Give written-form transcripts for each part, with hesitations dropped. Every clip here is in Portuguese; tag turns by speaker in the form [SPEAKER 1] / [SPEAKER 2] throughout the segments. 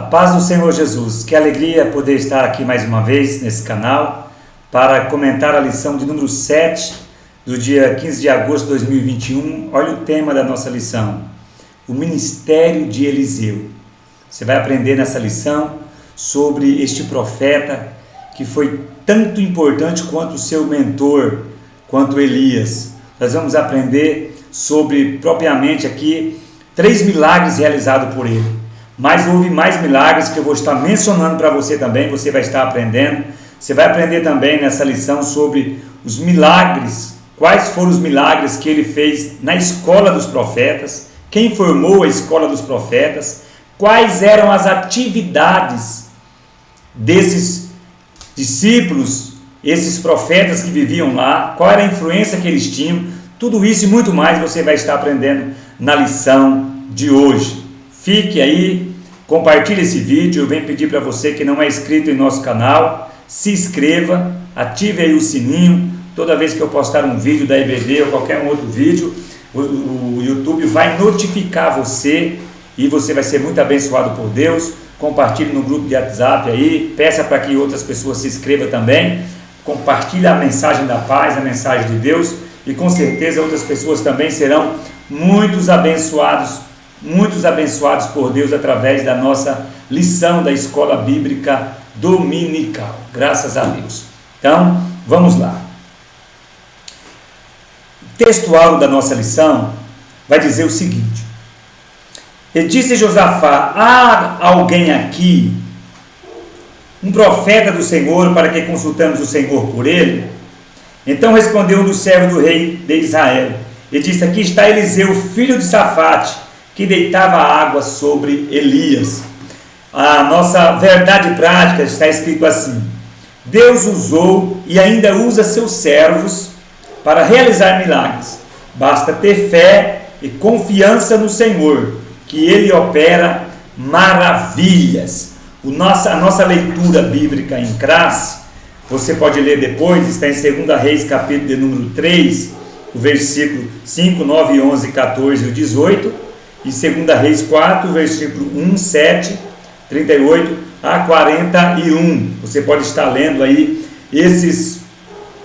[SPEAKER 1] A paz do Senhor Jesus, que alegria poder estar aqui mais uma vez nesse canal para comentar a lição de número 7 do dia 15 de agosto de 2021. Olha o tema da nossa lição, o ministério de Eliseu. Você vai aprender nessa lição sobre este profeta que foi tanto importante quanto o seu mentor, quanto Elias. Nós vamos aprender sobre propriamente aqui 3 milagres realizados por ele. Mas houve mais milagres que eu vou estar mencionando para você também, você vai estar aprendendo. Você vai aprender também nessa lição sobre os milagres, quais foram os milagres que ele fez na escola dos profetas, quem formou a escola dos profetas, quais eram as atividades desses discípulos, esses profetas que viviam lá, qual era a influência que eles tinham. Tudo isso e muito mais você vai estar aprendendo na lição de hoje. Fique aí, compartilhe esse vídeo. Eu venho pedir para você que não é inscrito em nosso canal, se inscreva, ative aí o sininho. Toda vez que eu postar um vídeo da EBD ou qualquer outro vídeo, o YouTube vai notificar você e você vai ser muito abençoado por Deus. Compartilhe no grupo de WhatsApp aí, peça para que outras pessoas se inscrevam também. Compartilhe a mensagem da paz, a mensagem de Deus, e com certeza outras pessoas também serão muito abençoados por Deus através da nossa lição da escola bíblica dominical. Graças a Deus. Então, vamos lá. O textual da nossa lição vai dizer o seguinte: e disse Josafá: há alguém aqui, um profeta do Senhor, para que consultamos o Senhor por ele? Então respondeu um dos servos do rei de Israel e disse: aqui está Eliseu, filho de Safate, que deitava água sobre Elias. A nossa verdade prática está escrito assim: Deus usou e ainda usa seus servos para realizar milagres. Basta ter fé e confiança no Senhor, que Ele opera maravilhas. A nossa leitura bíblica em classe, você pode ler depois, está em 2 Reis, capítulo de número 3, o versículo 5, 9, 11, 14 e 18, e 2 Reis 4, versículo 1, 7, 38 a 41. Você pode estar lendo aí esses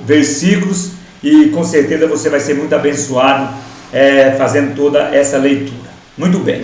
[SPEAKER 1] versículos e com certeza você vai ser muito abençoado fazendo toda essa leitura. Muito bem.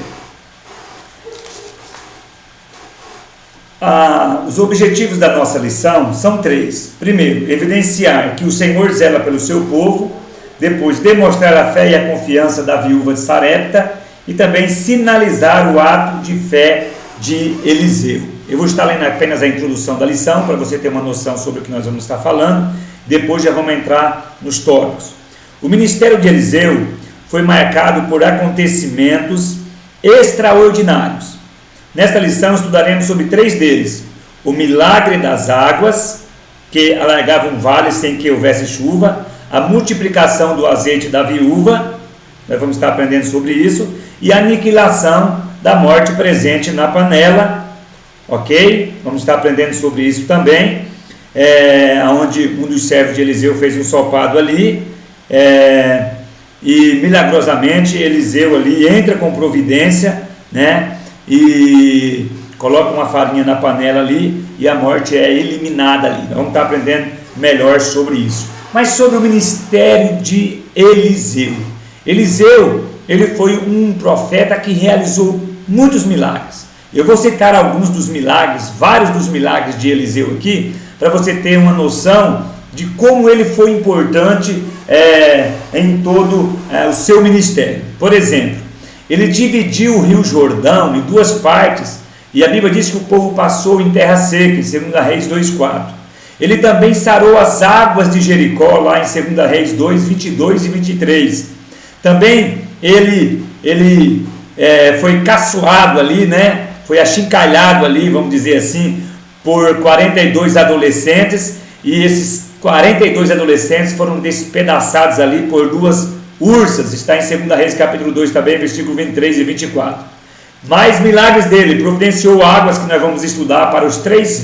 [SPEAKER 1] Os objetivos da nossa lição são 3. Primeiro, evidenciar que o Senhor zela pelo seu povo. Depois, demonstrar a fé e a confiança da viúva de Sarepta. E também sinalizar o ato de fé de Eliseu. Eu vou estar lendo apenas a introdução da lição, para você ter uma noção sobre o que nós vamos estar falando. Depois já vamos entrar nos tópicos. O ministério de Eliseu foi marcado por acontecimentos extraordinários. Nesta lição estudaremos sobre 3 deles: o milagre das águas, que alargavam um vale sem que houvesse chuva, a multiplicação do azeite da viúva, nós vamos estar aprendendo sobre isso, e a aniquilação da morte presente na panela, ok? Vamos estar aprendendo sobre isso também, onde um dos servos de Eliseu fez um ensopado ali, e milagrosamente Eliseu ali entra com providência, né? E coloca uma farinha na panela ali e a morte é eliminada ali. Vamos estar aprendendo melhor sobre isso. Mas sobre o ministério de Eliseu. Eliseu, ele foi um profeta que realizou muitos milagres. Eu vou citar alguns dos milagres, vários dos milagres de Eliseu aqui, para você ter uma noção de como ele foi importante em todo o seu ministério. Por exemplo, ele dividiu o rio Jordão em 2 partes, e a Bíblia diz que o povo passou em terra seca, em 2 Reis 2,4. Ele também sarou as águas de Jericó, lá em 2 Reis 2, 22 e 23. Também ele foi caçoado ali, né? Foi achincalhado ali, vamos dizer assim, por 42 adolescentes, e esses 42 adolescentes foram despedaçados ali por 2 ursas. Está em 2 Reis capítulo 2 também, versículo 23 e 24. Mais milagres dele: providenciou águas, que nós vamos estudar, para os 3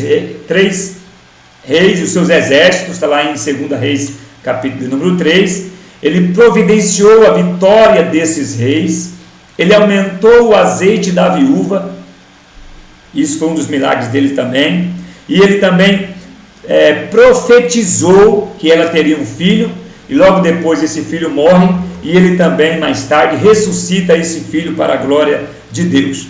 [SPEAKER 1] reis e os seus exércitos, está lá em 2 Reis capítulo número 3. Ele providenciou a vitória desses reis, ele aumentou o azeite da viúva, Isso foi um dos milagres dele também. E ele também profetizou que ela teria um filho, e logo depois esse filho morre, e ele também mais tarde ressuscita esse filho para a glória de Deus.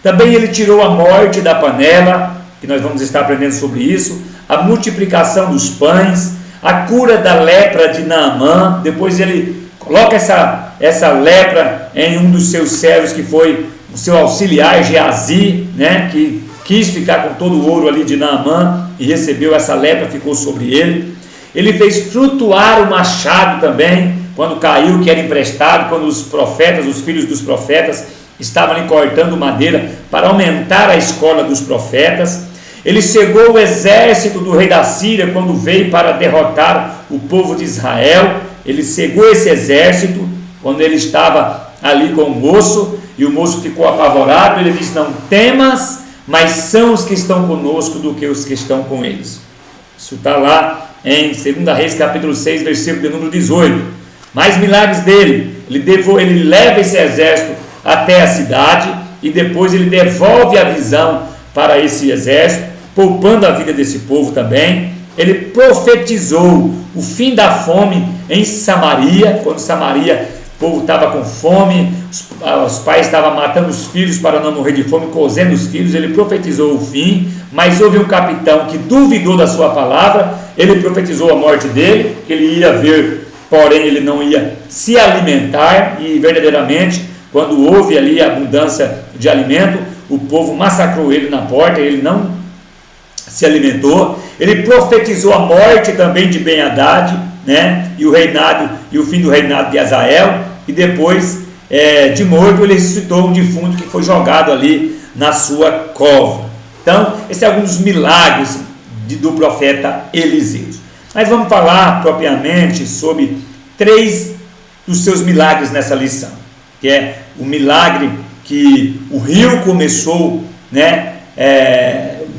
[SPEAKER 1] Também ele tirou a morte da panela, que nós vamos estar aprendendo sobre isso, a multiplicação dos pães, a cura da lepra de Naamã. Depois ele coloca essa lepra em um dos seus servos, que foi o seu auxiliar Geazi, né, que quis ficar com todo o ouro ali de Naamã e recebeu essa lepra, ficou sobre ele. Ele fez flutuar o machado também, quando caiu, que era emprestado, quando os profetas, os filhos dos profetas, estavam ali cortando madeira para aumentar a escola dos profetas. Ele cegou o exército do rei da Síria quando veio para derrotar o povo de Israel. Ele cegou esse exército quando ele estava ali com o moço, e o moço ficou apavorado. Ele disse: não temas, mas são os que estão conosco do que os que estão com eles. Isso está lá em 2 Reis capítulo 6, versículo de número 18. Mais milagres dele. Ele leva esse exército até a cidade, e depois ele devolve a visão para esse exército, poupando a vida desse povo também. Ele profetizou o fim da fome em Samaria, quando Samaria, o povo estava com fome, os pais estavam matando os filhos para não morrer de fome, cozendo os filhos. Ele profetizou o fim, mas houve um capitão que duvidou da sua palavra. Ele profetizou a morte dele, que ele ia ver, porém ele não ia se alimentar, e verdadeiramente, quando houve ali abundância de alimento, o povo massacrou ele na porta, ele não se alimentou. Ele profetizou a morte também de Ben-Hadad, né, e o fim do reinado de Hazael, e depois de morto ele ressuscitou um defunto que foi jogado ali na sua cova. Então, esse é algum dos milagres do profeta Eliseu. Mas vamos falar propriamente sobre 3 dos seus milagres nessa lição, que é o milagre que o rio começou, né,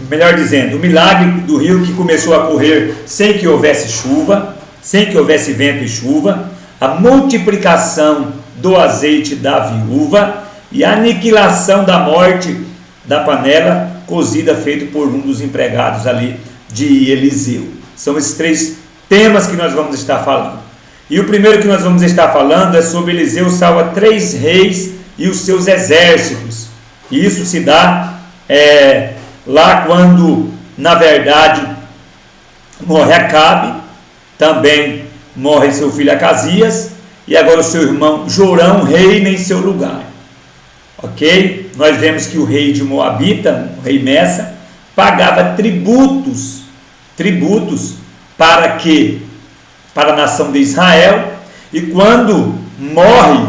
[SPEAKER 1] melhor dizendo, o milagre do rio que começou a correr sem que houvesse chuva, sem que houvesse vento e chuva, a multiplicação do azeite da viúva e a aniquilação da morte da panela cozida, feito por um dos empregados ali de Eliseu. São esses 3 temas que nós vamos estar falando. E o primeiro que nós vamos estar falando é sobre Eliseu salva 3 reis e os seus exércitos. E isso se dá lá quando, na verdade, morre Acabe, também morre seu filho Acasias, e agora o seu irmão Jorão reina em seu lugar. Ok? Nós vemos que o rei de Moabita, o rei Messa, pagava tributos para a nação de Israel, e quando morre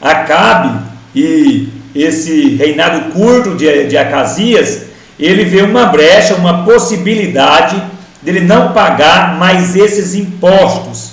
[SPEAKER 1] Acabe e esse reinado curto de Acasias, ele vê uma brecha, uma possibilidade dele não pagar mais esses impostos,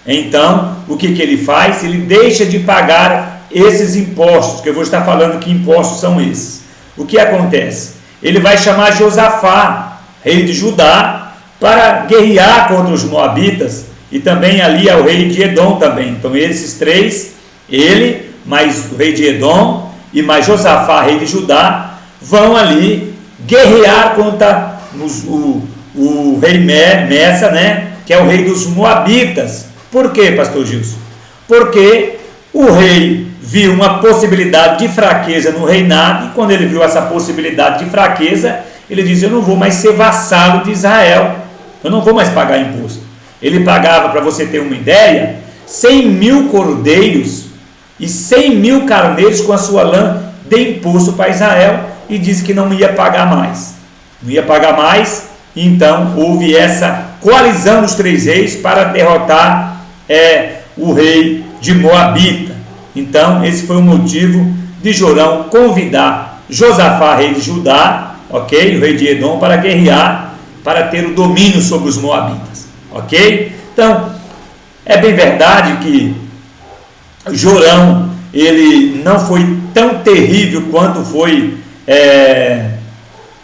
[SPEAKER 1] Então, o que ele faz? Ele deixa de pagar esses impostos, que eu vou estar falando que impostos são esses. O que acontece? Ele vai chamar Josafá, rei de Judá, para guerrear contra os moabitas, e também ali é o rei de Edom também. Então esses 3, ele, mais o rei de Edom e mais Josafá, rei de Judá, vão ali guerrear contra o rei Messa, né, que é o rei dos moabitas. Por quê, pastor Gilson? Porque o rei viu uma possibilidade de fraqueza no reinado, e quando ele viu essa possibilidade de fraqueza, ele diz: eu não vou mais ser vassalo de Israel, eu não vou mais pagar imposto. Ele pagava, para você ter uma ideia, 100.000 cordeiros e 100.000 carneiros com a sua lã de imposto para Israel, e disse que não ia pagar mais. Então houve essa coalizão dos 3 reis para derrotar o rei de Moabita. Então esse foi o motivo de Jorão convidar Josafá, rei de Judá, ok, o rei de Edom, para guerrear, para ter o domínio sobre os moabitas, ok? Então é bem verdade que Jorão, ele não foi tão terrível quanto foi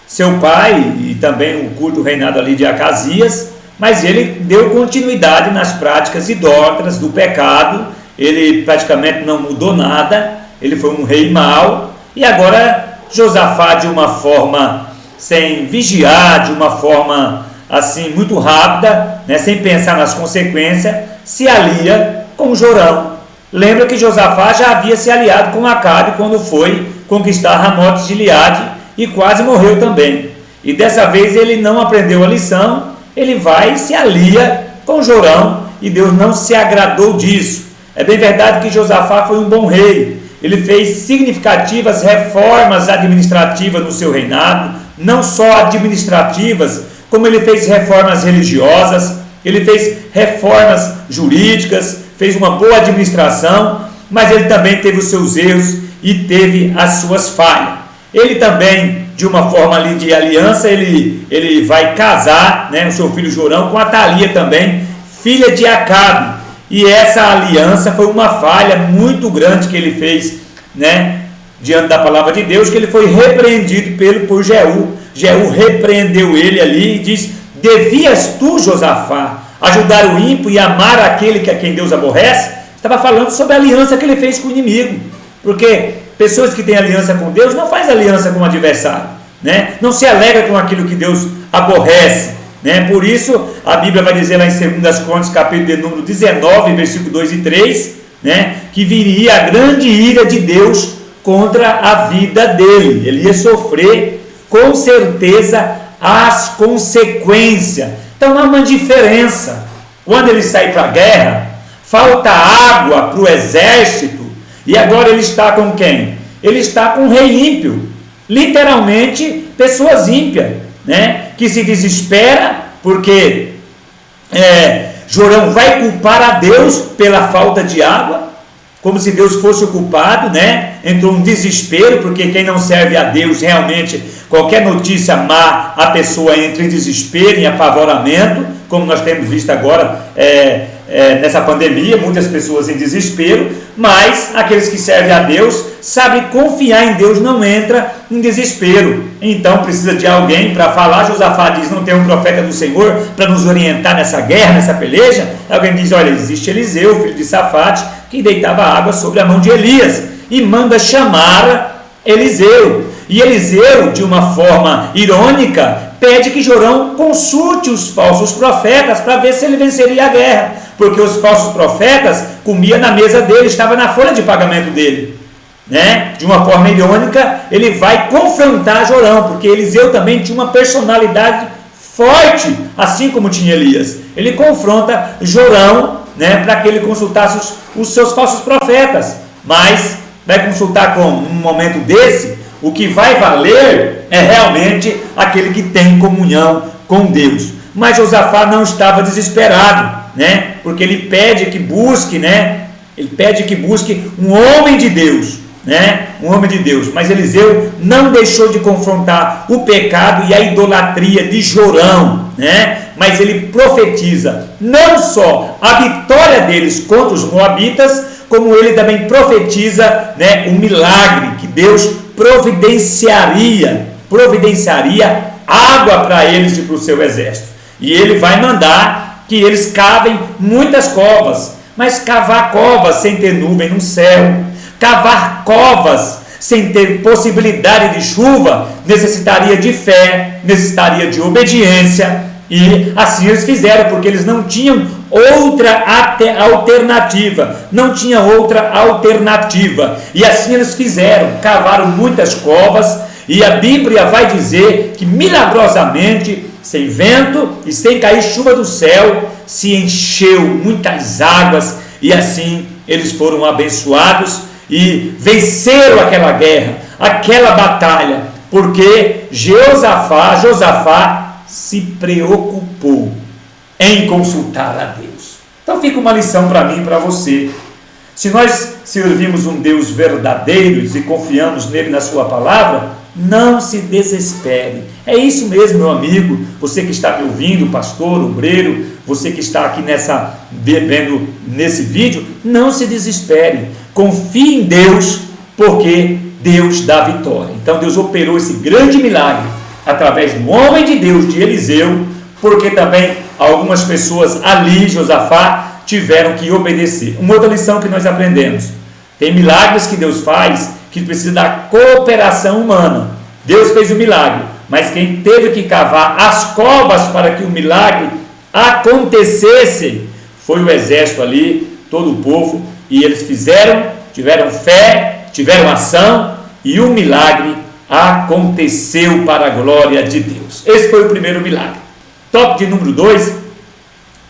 [SPEAKER 1] seu pai, e também o curto reinado ali de Acasias, mas ele deu continuidade nas práticas idólatras do pecado. Ele praticamente não mudou nada, ele foi um rei mau, e agora Josafá, de uma forma sem vigiar, de uma forma assim muito rápida, né, sem pensar nas consequências, se alia com Jorão. Lembra que Josafá já havia se aliado com Acabe quando foi conquistar Ramote de Gileade e quase morreu também. E dessa vez ele não aprendeu a lição, ele vai e se alia com Jorão, e Deus não se agradou disso. É bem verdade que Josafá foi um bom rei, ele fez significativas reformas administrativas no seu reinado, não só administrativas, como ele fez reformas religiosas, ele fez reformas jurídicas, fez uma boa administração, mas ele também teve os seus erros e teve as suas falhas. Ele também, de uma forma ali de aliança, ele vai casar, né, o seu filho Jorão com Atalia também, filha de Acabe. E essa aliança foi uma falha muito grande que ele fez, né, diante da palavra de Deus, que ele foi repreendido por Jeú. Jeú repreendeu ele ali e diz: devias tu, Josafá, ajudar o ímpio e amar aquele a quem Deus aborrece? Estava falando sobre a aliança que ele fez com o inimigo, porque pessoas que têm aliança com Deus não fazem aliança com o adversário, né? Não se alegra com aquilo que Deus aborrece, né? Por isso a Bíblia vai dizer lá em 2 Crônicas, capítulo de número 19, versículo 2 e 3, né, que viria a grande ira de Deus contra a vida dele. Ele ia sofrer com certeza as consequências. Então há uma diferença. Quando ele sai para a guerra, falta água para o exército, e agora ele está com quem? Ele está com um rei ímpio, literalmente pessoas ímpias, né? Que se desespera porque Jorão vai culpar a Deus pela falta de água, como se Deus fosse o culpado, né? Entrou um desespero, porque quem não serve a Deus, realmente, qualquer notícia má, a pessoa entra em desespero, em apavoramento, como nós temos visto agora nessa pandemia, muitas pessoas em desespero, mas aqueles que servem a Deus, sabem confiar em Deus, não entra em desespero. Então precisa de alguém para falar. Josafá diz: não tem um profeta do Senhor para nos orientar nessa guerra, nessa peleja? Alguém diz: olha, existe Eliseu, filho de Safate, que deitava água sobre a mão de Elias, e manda chamar Eliseu. E Eliseu, de uma forma irônica, pede que Jorão consulte os falsos profetas para ver se ele venceria a guerra, porque os falsos profetas comiam na mesa dele, estava na folha de pagamento dele, né? De uma forma irônica, ele vai confrontar Jorão, porque Eliseu também tinha uma personalidade forte, assim como tinha Elias. Ele confronta Jorão, né, para que ele consultasse os seus falsos profetas, mas vai consultar com, num momento desse, o que vai valer é realmente aquele que tem comunhão com Deus. Mas Josafá não estava desesperado, né? Porque ele pede que busque, né? Ele pede que busque um homem de Deus, né? Um homem de Deus. Mas Eliseu não deixou de confrontar o pecado e a idolatria de Jorão, né? Mas ele profetiza não só a vitória deles contra os moabitas, como ele também profetiza, né, o milagre que Deus providenciaria água para eles e para o seu exército. E ele vai mandar que eles cavem muitas covas, mas cavar covas sem ter nuvem no céu, cavar covas sem ter possibilidade de chuva, necessitaria de fé, necessitaria de obediência, e assim eles fizeram, porque eles não tinham outra alternativa, e assim eles fizeram, cavaram muitas covas, e a Bíblia vai dizer que milagrosamente, sem vento e sem cair chuva do céu, se encheu muitas águas, e assim eles foram abençoados e venceram aquela guerra, aquela batalha, porque Josafá se preocupou em consultar a Deus. Então fica uma lição para mim e para você. Se nós servimos um Deus verdadeiro e se confiamos nele, na sua palavra, não se desespere. É isso mesmo, meu amigo, você que está me ouvindo, pastor, obreiro, você que está aqui vendo nesse vídeo, não se desespere. Confie em Deus, porque Deus dá vitória. Então Deus operou esse grande milagre através do homem de Deus, de Eliseu, porque também algumas pessoas ali, tiveram que obedecer. Uma outra lição que nós aprendemos: tem milagres que Deus faz que precisa da cooperação humana. Deus fez o milagre, mas quem teve que cavar as covas para que o milagre acontecesse foi o exército ali, todo o povo, e eles tiveram fé, tiveram ação, e o milagre aconteceu para a glória de Deus. Esse foi o primeiro milagre. Tópico de número 2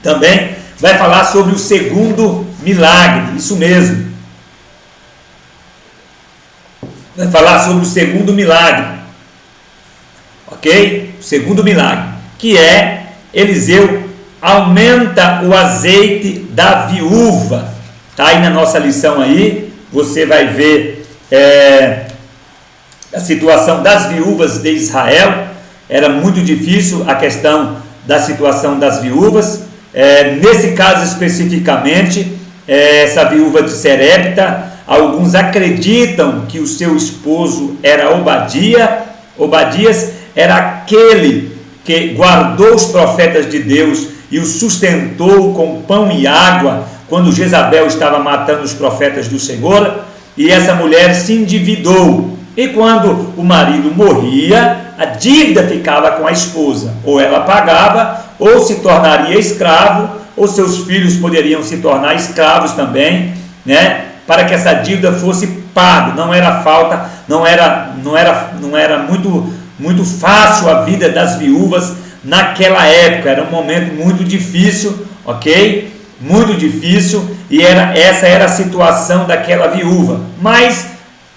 [SPEAKER 1] também vai falar sobre o segundo milagre, isso mesmo. Vai falar sobre o segundo milagre, ok? O segundo milagre, que é Eliseu aumenta o azeite da viúva. Está aí na nossa lição aí, você vai ver a situação das viúvas de Israel. Era muito difícil a questão da situação das viúvas. Nesse caso especificamente, essa viúva de Serepta, alguns acreditam que o seu esposo era Obadias era aquele que guardou os profetas de Deus e os sustentou com pão e água quando Jezabel estava matando os profetas do Senhor, e essa mulher se endividou, e quando o marido morria, a dívida ficava com a esposa, ou ela pagava, ou se tornaria escravo, ou seus filhos poderiam se tornar escravos também, né? Para que essa dívida fosse paga. Não era falta, não era muito fácil a vida das viúvas naquela época. Era um momento muito difícil, ok? Muito difícil, e essa era a situação daquela viúva. Mas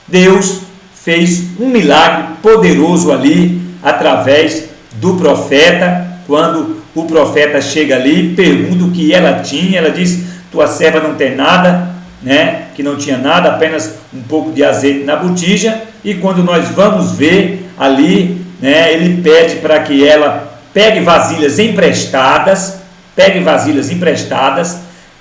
[SPEAKER 1] Deus fez um milagre poderoso ali através do profeta. Quando o profeta chega ali, pergunta o que ela tinha, ela diz: tua serva não tem nada, né? Que não tinha nada, apenas um pouco de azeite na botija. E quando nós vamos ver ali, né, ele pede para que ela pegue vasilhas emprestadas,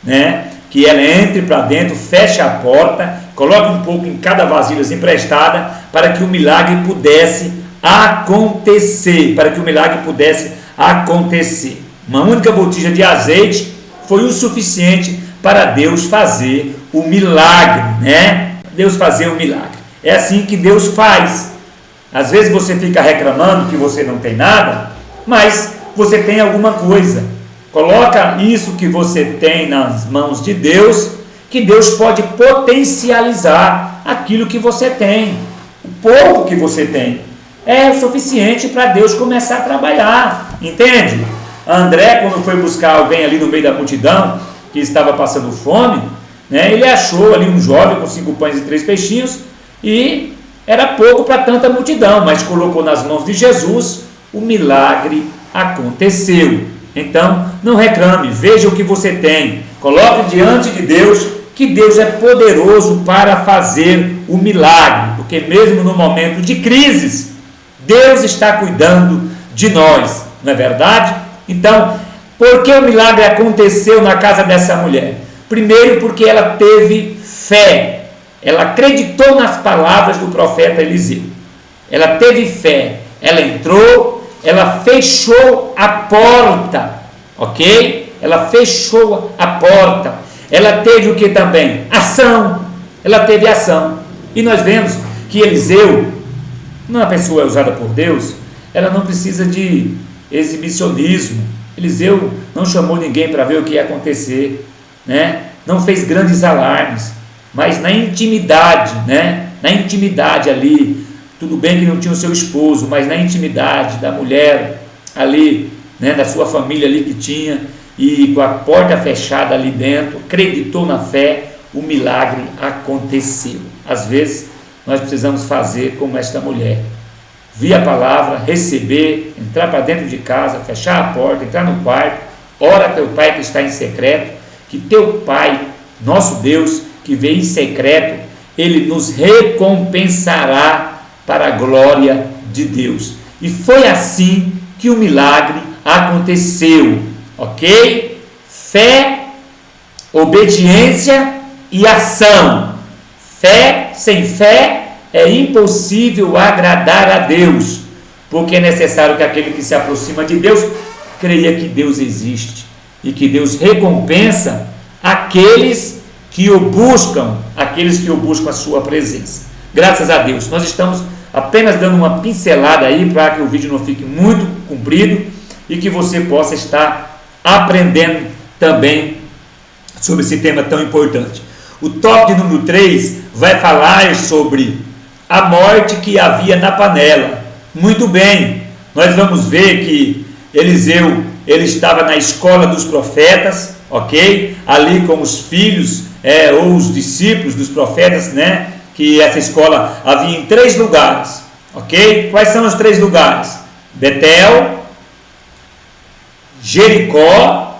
[SPEAKER 1] né, que ela entre para dentro, feche a porta, coloque um pouco em cada vasilha emprestada, para que o milagre pudesse acontecer, Uma única botija de azeite foi o suficiente para Deus fazer o milagre, né? Deus fazer o milagre. É assim que Deus faz. Às vezes você fica reclamando que você não tem nada, mas você tem alguma coisa. Coloca isso que você tem nas mãos de Deus, que Deus pode potencializar aquilo que você tem. O pouco que você tem é o suficiente para Deus começar a trabalhar, entende? André, quando foi buscar alguém ali no meio da multidão que estava passando fome, né, ele achou ali um jovem com 5 pães e 3 peixinhos, e era pouco para tanta multidão, mas colocou nas mãos de Jesus, o milagre aconteceu. Então, não reclame, veja o que você tem, coloque diante de Deus, que Deus é poderoso para fazer o milagre, porque mesmo no momento de crises, Deus está cuidando de nós, não é verdade? Então, por que o milagre aconteceu na casa dessa mulher? Primeiro, porque ela teve fé, ela acreditou nas palavras do profeta Eliseu, ela teve fé, ela entrou, ela fechou a porta, ok? Ela fechou a porta, ela teve o que também? Ação, ela teve ação, e nós vemos que Eliseu, uma pessoa usada por Deus, ela não precisa de exibicionismo. Eliseu não chamou ninguém para ver o que ia acontecer, né? Não fez grandes alarmes, mas na intimidade, né? Na intimidade ali, tudo bem que não tinha o seu esposo, mas na intimidade da mulher ali, né? Da sua família ali que tinha, e com a porta fechada ali dentro, acreditou na fé, o milagre aconteceu. Às vezes nós precisamos fazer como esta mulher, vir a palavra, receber, entrar para dentro de casa, fechar a porta, entrar no quarto, ora teu pai que está em secreto, que teu pai, nosso Deus, que vê em secreto, ele nos recompensará para a glória de Deus. E foi assim que o milagre aconteceu, ok? Fé, obediência e ação. Fé, sem fé, é impossível agradar a Deus, porque é necessário que aquele que se aproxima de Deus creia que Deus existe e que Deus recompensa aqueles que o buscam a sua presença. Graças a Deus. Nós estamos apenas dando uma pincelada aí para que o vídeo não fique muito comprido e que você possa estar aprendendo também sobre esse tema tão importante. O tópico de número 3 vai falar sobre a morte que havia na panela. Muito bem, nós vamos ver que Eliseu, ele estava na escola dos profetas, ok? Ali com os filhos ou os discípulos dos profetas, né? Que essa escola havia em 3 lugares, ok? Quais são os 3 lugares? Betel, Jericó,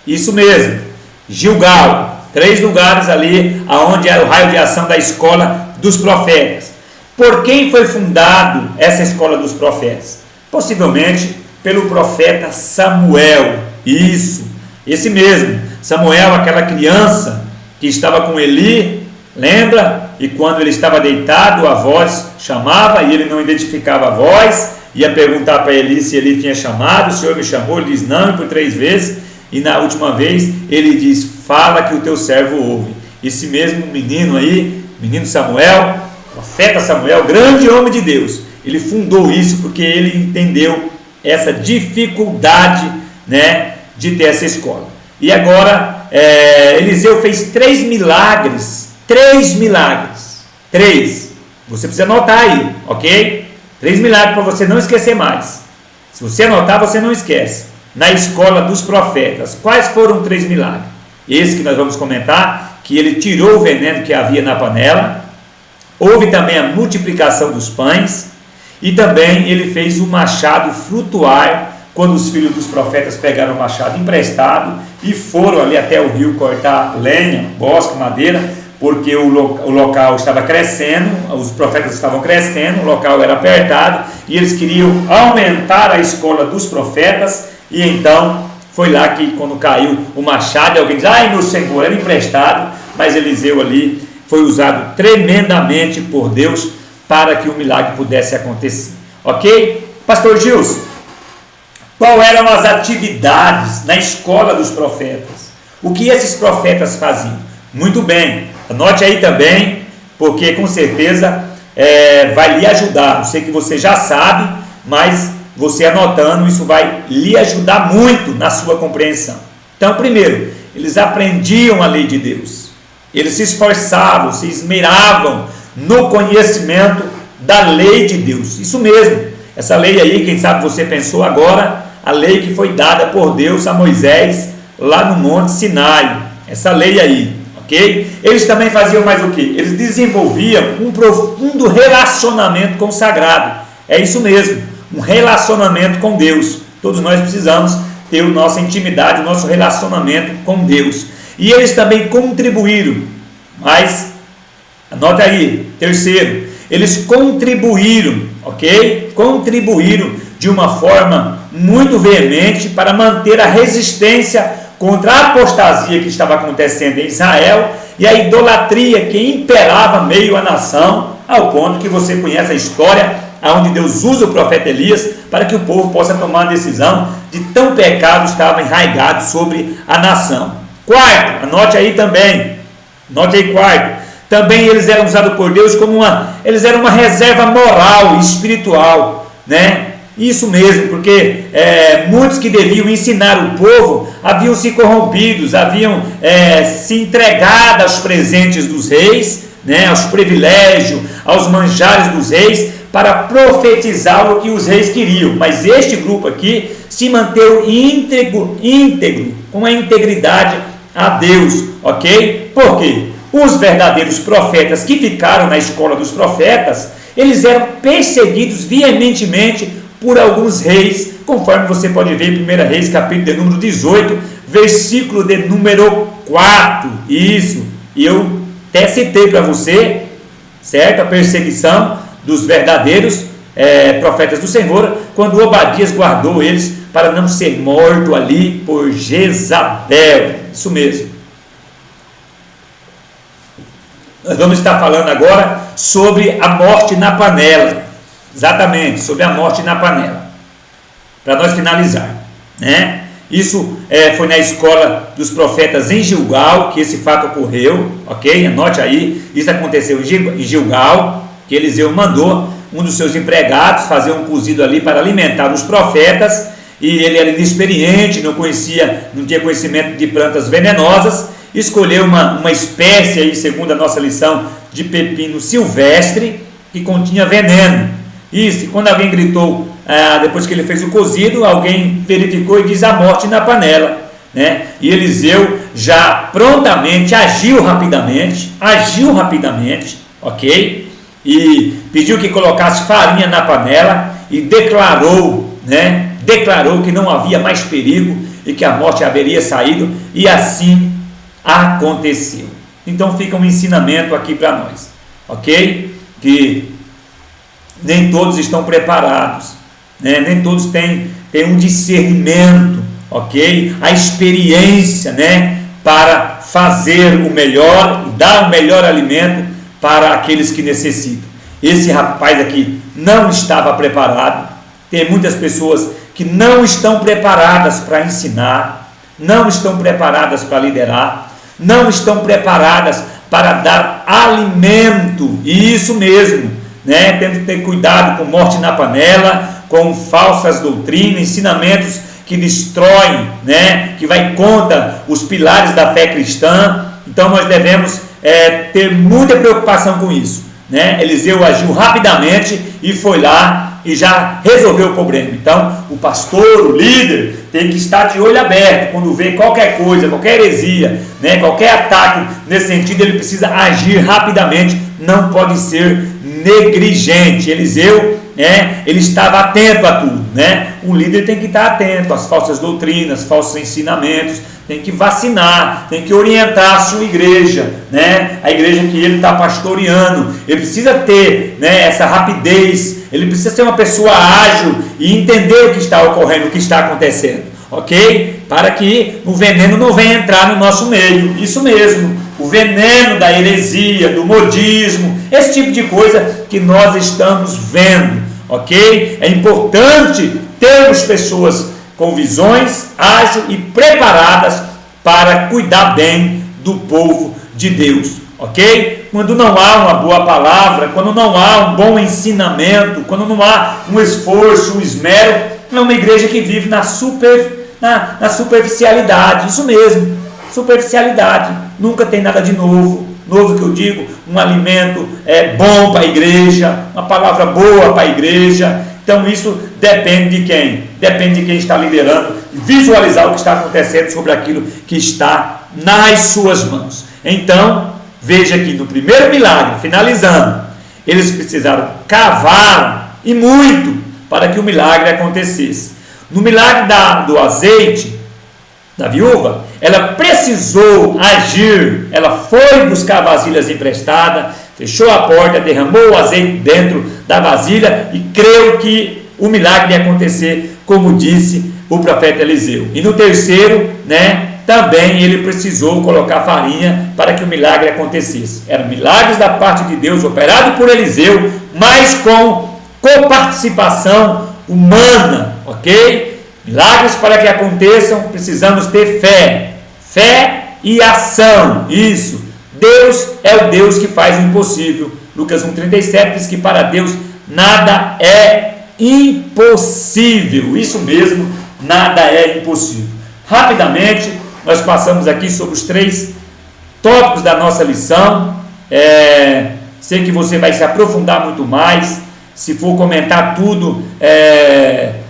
[SPEAKER 1] isso mesmo, Gilgal. 3 lugares ali aonde era o raio de ação da escola dos profetas. Por quem foi fundado essa escola dos profetas? Possivelmente pelo profeta Samuel. Isso, esse mesmo. Samuel, aquela criança que estava com Eli, lembra? E quando ele estava deitado, a voz chamava e ele não identificava a voz. Ia perguntar para Eli se ele tinha chamado. O Senhor me chamou, ele diz não, e por 3 vezes. E na última vez ele diz: fala que o teu servo ouve. Esse mesmo menino aí, menino Samuel, profeta Samuel, grande homem de Deus, ele fundou isso porque ele entendeu essa dificuldade, né, de ter essa escola. E agora Eliseu fez 3 milagres. 3 milagres. 3. Você precisa anotar aí, ok? 3 milagres para você não esquecer mais. Se você anotar, você não esquece. Na escola dos profetas, quais foram 3 milagres? Esse que nós vamos comentar, que ele tirou o veneno que havia na panela. Houve também a multiplicação dos pães. E também ele fez o machado flutuar, quando os filhos dos profetas pegaram o machado emprestado e foram ali até o rio cortar lenha, bosque, madeira, porque o local estava crescendo, os profetas estavam crescendo, o local era apertado e eles queriam aumentar a escola dos profetas. E então foi lá que, quando caiu o machado, alguém diz: ai, meu Senhor, era emprestado. Mas Eliseu ali foi usado tremendamente por Deus para que o milagre pudesse acontecer, ok? Pastor Gilson, qual eram as atividades na escola dos profetas? O que esses profetas faziam? Muito bem, anote aí também, porque com certeza vai lhe ajudar. Eu sei que você já sabe, mas você anotando, isso vai lhe ajudar muito na sua compreensão. Então, primeiro, eles aprendiam a lei de Deus. Eles se esforçavam, se esmeravam no conhecimento da lei de Deus. Isso mesmo, essa lei aí, quem sabe você pensou agora, a lei que foi dada por Deus a Moisés lá no Monte Sinai. Essa lei aí, ok? Eles também faziam mais o quê? Eles desenvolviam um profundo relacionamento com o sagrado. É isso mesmo, um relacionamento com Deus. Todos nós precisamos ter a nossa intimidade, o nosso relacionamento com Deus. E eles também contribuíram, mas anota aí, terceiro, eles contribuíram, ok? Contribuíram de uma forma muito veemente para manter a resistência contra a apostasia que estava acontecendo em Israel e a idolatria que imperava meio à nação, ao ponto que você conhece a história onde Deus usa o profeta Elias para que o povo possa tomar a decisão de tão pecado estava enraizado sobre a nação. Quarto, anote aí também, anote aí quarto, também eles eram usados por Deus como eles eram uma reserva moral e espiritual, né? Isso mesmo, porque muitos que deviam ensinar o povo haviam se corrompidos, haviam se entregado aos presentes dos reis, né, aos privilégios, aos manjares dos reis, para profetizar o que os reis queriam. Mas este grupo aqui se manteve íntegro, com a integridade a Deus, ok? Por quê? Os verdadeiros profetas que ficaram na escola dos profetas, eles eram perseguidos veementemente por alguns reis, conforme você pode ver em 1 Reis, capítulo de número 18, versículo de número 4, isso, e eu até citei para você, certo? A perseguição dos verdadeiros profetas do Senhor, quando Obadias guardou eles para não ser morto ali por Jezabel, isso mesmo. Nós vamos estar falando agora sobre a morte na panela, exatamente, sobre a morte na panela, para nós finalizar, né? Isso foi na escola dos profetas em Gilgal que esse fato ocorreu, ok? Anote aí, isso aconteceu em Gilgal, que Eliseu mandou um dos seus empregados fazer um cozido ali para alimentar os profetas, e ele era inexperiente, não tinha conhecimento de plantas venenosas, escolheu uma espécie, aí, segundo a nossa lição, de pepino silvestre, que continha veneno. Isso, e quando alguém gritou, depois que ele fez o cozido, alguém verificou e diz a morte na panela, né? E Eliseu já prontamente agiu rapidamente, ok? E pediu que colocasse farinha na panela e declarou que não havia mais perigo e que a morte haveria saído, e assim aconteceu. Então fica um ensinamento aqui para nós, ok? Que nem todos estão preparados, né? Nem todos têm um discernimento, ok? A experiência, né? Para fazer o melhor e dar o melhor alimento para aqueles que necessitam. Esse rapaz aqui não estava preparado. Tem muitas pessoas que não estão preparadas para ensinar, não estão preparadas para liderar, não estão preparadas para dar alimento. E isso mesmo, né? Temos que ter cuidado com morte na panela, com falsas doutrinas, ensinamentos que destroem, né? Que vai contra os pilares da fé cristã. Então nós devemos ter muita preocupação com isso, né? Eliseu agiu rapidamente e foi lá e já resolveu o problema. Então o pastor, o líder, tem que estar de olho aberto quando vê qualquer coisa, qualquer heresia, né? Qualquer ataque nesse sentido. Ele precisa agir rapidamente, não pode ser negligente. Eliseu, ele estava atento a tudo, né? O líder tem que estar atento às falsas doutrinas, falsos ensinamentos, tem que vacinar, tem que orientar a sua igreja, né? A igreja que ele está pastoreando. Ele precisa ter, né, essa rapidez, ele precisa ser uma pessoa ágil e entender o que está ocorrendo, o que está acontecendo, ok? Para que o veneno não venha entrar no nosso meio. Isso mesmo, o veneno da heresia, do modismo, esse tipo de coisa que nós estamos vendo, ok? É importante termos pessoas com visões, ágeis e preparadas para cuidar bem do povo de Deus, ok? Quando não há uma boa palavra, quando não há um bom ensinamento, quando não há um esforço, um esmero, é uma igreja que vive na superficialidade. Isso mesmo, superficialidade. Nunca tem nada de novo. Novo que eu digo, um alimento bom para a igreja, uma palavra boa para a igreja. Então isso depende de quem? Depende de quem está liderando, visualizar o que está acontecendo sobre aquilo que está nas suas mãos. Então, veja aqui no primeiro milagre, finalizando, eles precisaram cavar e muito para que o milagre acontecesse. No milagre do azeite da viúva, ela precisou agir, ela foi buscar vasilhas emprestadas, fechou a porta, derramou o azeite dentro da vasilha e creu que o milagre ia acontecer, como disse o profeta Eliseu. E no terceiro, né, também ele precisou colocar farinha para que o milagre acontecesse. Eram milagres da parte de Deus, operado por Eliseu, mas com coparticipação humana, ok? Milagres para que aconteçam, precisamos ter fé e ação. Isso. Deus é o Deus que faz o impossível. Lucas 1,37 diz que para Deus nada é impossível. Isso mesmo, nada é impossível. Rapidamente, nós passamos aqui sobre os 3 tópicos da nossa lição. Sei que você vai se aprofundar muito mais. Se for comentar tudo,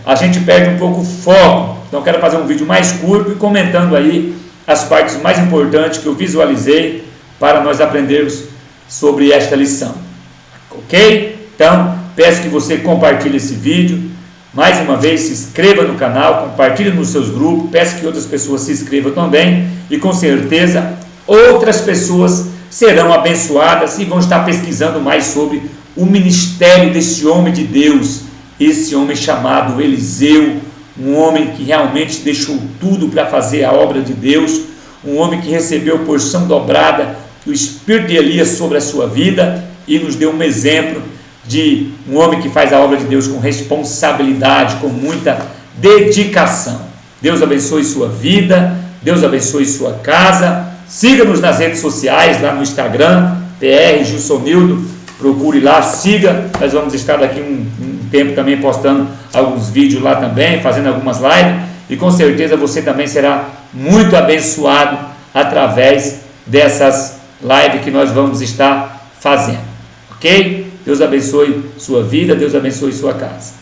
[SPEAKER 1] a gente perde um pouco o foco. Então, quero fazer um vídeo mais curto e comentando aí as partes mais importantes que eu visualizei para nós aprendermos sobre esta lição, ok? Então, peço que você compartilhe esse vídeo, mais uma vez se inscreva no canal, compartilhe nos seus grupos, peço que outras pessoas se inscrevam também, e com certeza outras pessoas serão abençoadas e vão estar pesquisando mais sobre o ministério desse homem de Deus, esse homem chamado Eliseu, um homem que realmente deixou tudo para fazer a obra de Deus, um homem que recebeu porção dobrada do Espírito de Elias sobre a sua vida e nos deu um exemplo de um homem que faz a obra de Deus com responsabilidade, com muita dedicação. Deus abençoe sua vida, Deus abençoe sua casa. Siga-nos nas redes sociais, lá no Instagram, PR Gilsonildo, procure lá, siga, nós vamos estar daqui um tempo também postando alguns vídeos lá também, fazendo algumas lives, e com certeza você também será muito abençoado através dessas lives que nós vamos estar fazendo, ok? Deus abençoe sua vida, Deus abençoe sua casa.